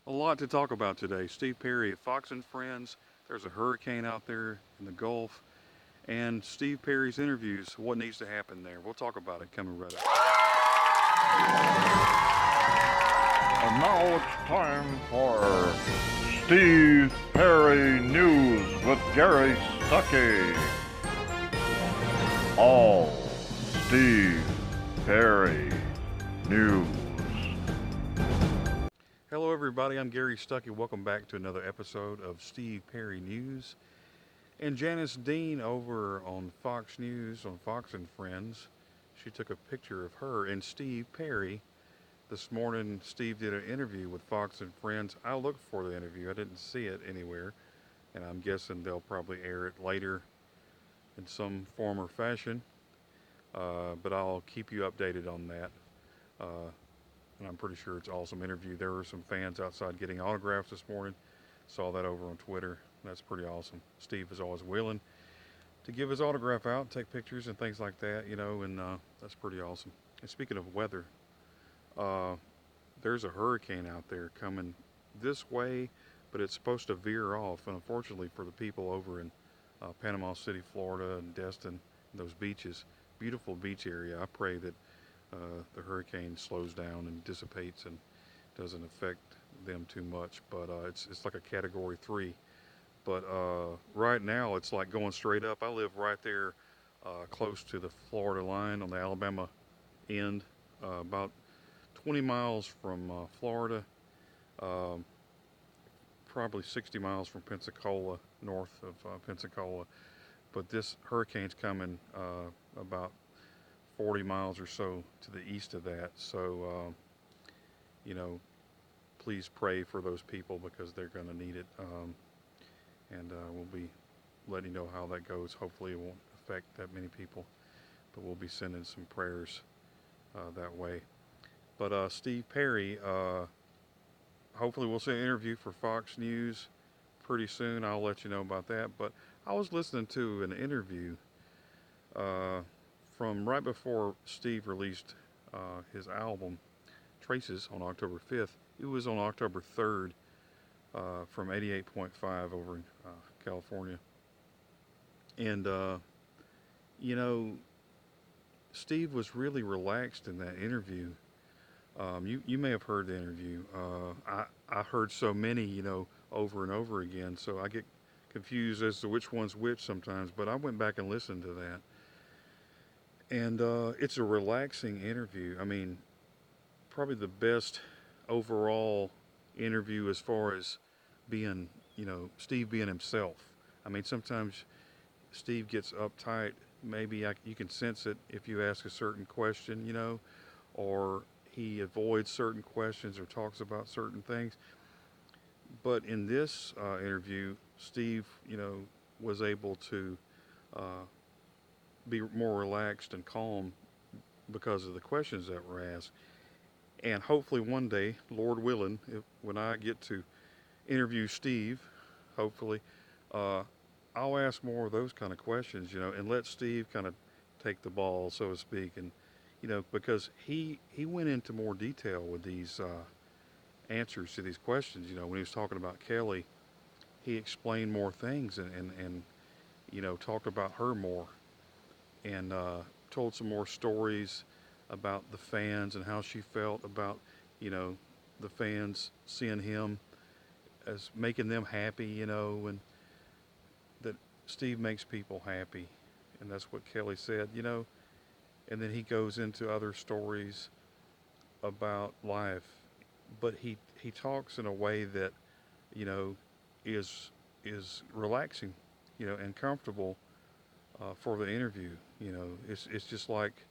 A lot to talk about today. Steve Perry at Fox and Friends. There's a hurricane out there in the Gulf. And Steve Perry's interviews. What needs to happen there? We'll talk about it coming right up. And now it's time for Steve Perry News with Gary Stuckey. All Steve Perry News. Hello, everybody. I'm Gary Stuckey. Welcome back to another episode of Steve Perry News. And Janice Dean over on Fox News, on Fox and Friends, she took a picture of her and Steve Perry. This morning, Steve did an interview with Fox and Friends. I looked for the interview. I didn't see it anywhere. And I'm guessing they'll probably air it later in some form or fashion. But I'll keep you updated on that. Uh, and I'm pretty sure it's an awesome interview. There were some fans outside getting autographs this morning. Saw that over on Twitter. That's pretty awesome. Steve is always willing to give his autograph out, take pictures and things like that, and that's pretty awesome. And speaking of weather, uh, there's a hurricane out there coming this way, but it's supposed to veer off. And unfortunately for the people over in Panama City, Florida, and Destin, those beaches, beautiful beach area. I pray that the hurricane slows down and dissipates and doesn't affect them too much. But it's like a Category 3. But right now it's like going straight up. I live right there close to the Florida line on the Alabama end, about 20 miles from Florida, um, probably 60 miles from Pensacola, north of Pensacola. But this hurricane's coming about 40 miles or so to the east of that. So, you know, please pray for those people because they're going to need it. And we'll be letting you know how that goes. Hopefully, it won't affect that many people, but we'll be sending some prayers that way. But Steve Perry, hopefully, we'll see an interview for Fox News pretty soon. I'll let you know about that. But I was listening to an interview uh, from right before Steve released his album Traces on October 5th. It was on October 3rd from 88.5 over in California. And, you know, Steve was really relaxed in that interview. You may have heard the interview. I heard so many, over and over again, so I get confused as to which one's which sometimes. But I went back and listened to that, and it's a relaxing interview. I mean, probably the best overall interview as far as being, Steve being himself. I mean, sometimes Steve gets uptight. Maybe you can sense it if you ask a certain question, or he avoids certain questions or talks about certain things. But in this interview, Steve, was able to uh, be more relaxed and calm because of the questions that were asked. And hopefully one day, Lord willing, when I get to interview Steve, hopefully, uh, I'll ask more of those kind of questions, and let Steve kind of take the ball, so to speak, and because he went into more detail with these answers to these questions. When he was talking about Kelly, he explained more things and talked about her more and told some more stories about the fans and how she felt about you know the fans seeing him as making them happy, and that Steve makes people happy, and that's what Kelly said. And then he goes into other stories about life, but he talks in a way that you know is is relaxing, and comfortable for the interview. It's just like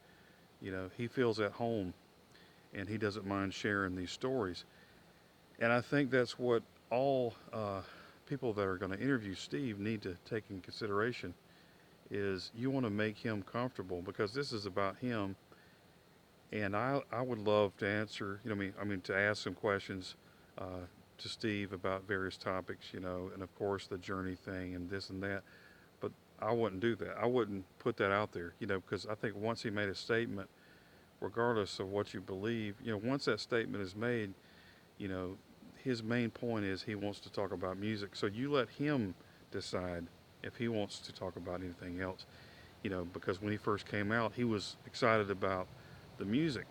he feels at home, and he doesn't mind sharing these stories. And I think that's what all people that are going to interview Steve need to take in consideration is you want to make him comfortable because this is about him. And I would love to answer, I mean to ask some questions to Steve about various topics, and of course the journey thing and this and that. But I wouldn't do that. I wouldn't put that out there, because I think once he made a statement, regardless of what you believe, once that statement is made, you know, his main point is he wants to talk about music. So you let him decide if he wants to talk about anything else. Because when he first came out, he was excited about the music.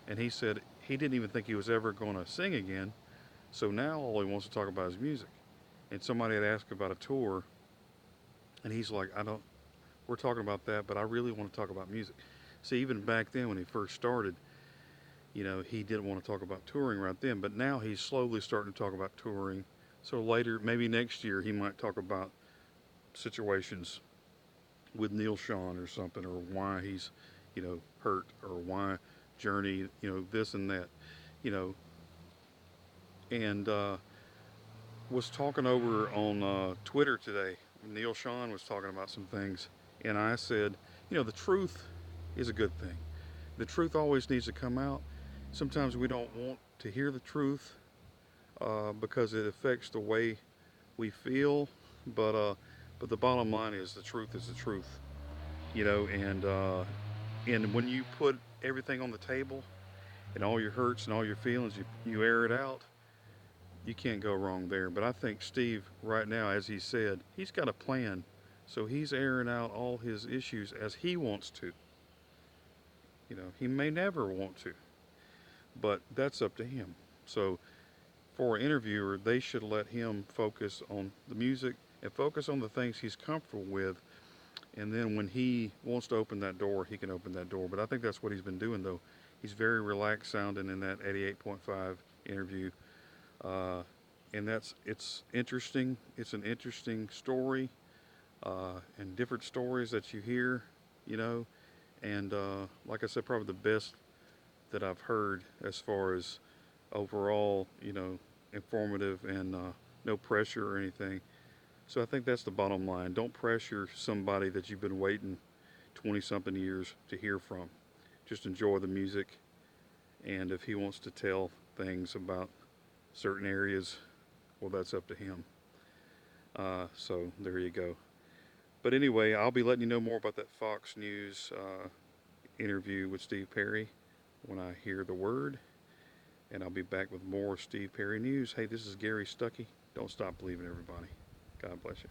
And he said he didn't even think he was ever going to sing again. So now all he wants to talk about is music. And somebody had asked about a tour, and he's like, we're talking about that, but I really want to talk about music. See, even back then when he first started, he didn't want to talk about touring right then, but now he's slowly starting to talk about touring. So later, maybe next year, he might talk about situations with Neil Sean or something, or why he's, hurt, or why Journey, this and that, and was talking over on Twitter today. Neil Sean was talking about some things, and I said, the truth is a good thing. The truth always needs to come out. Sometimes we don't want to hear the truth because it affects the way we feel, but the bottom line is the truth is the truth, and when you put everything on the table and all your hurts and all your feelings, you air it out, you can't go wrong there. But I think Steve right now, as he said, he's got a plan, so he's airing out all his issues as he wants to. He may never want to, but that's up to him. So for an interviewer, they should let him focus on the music and focus on the things he's comfortable with. And then when he wants to open that door, he can open that door. But I think that's what he's been doing, though. He's very relaxed sounding in that 88.5 interview. And it's interesting. It's an interesting story, and different stories that you hear, And like I said, probably the best that I've heard as far as overall, informative and no pressure or anything. So I think that's the bottom line. Don't pressure somebody that you've been waiting 20-something years to hear from. Just enjoy the music, and if he wants to tell things about certain areas, well, that's up to him. So there you go. But anyway, I'll be letting you know more about that Fox News interview with Steve Perry when I hear the word, and I'll be back with more Steve Perry News. Hey, this is Gary Stuckey. Don't stop believing, everybody. God bless you.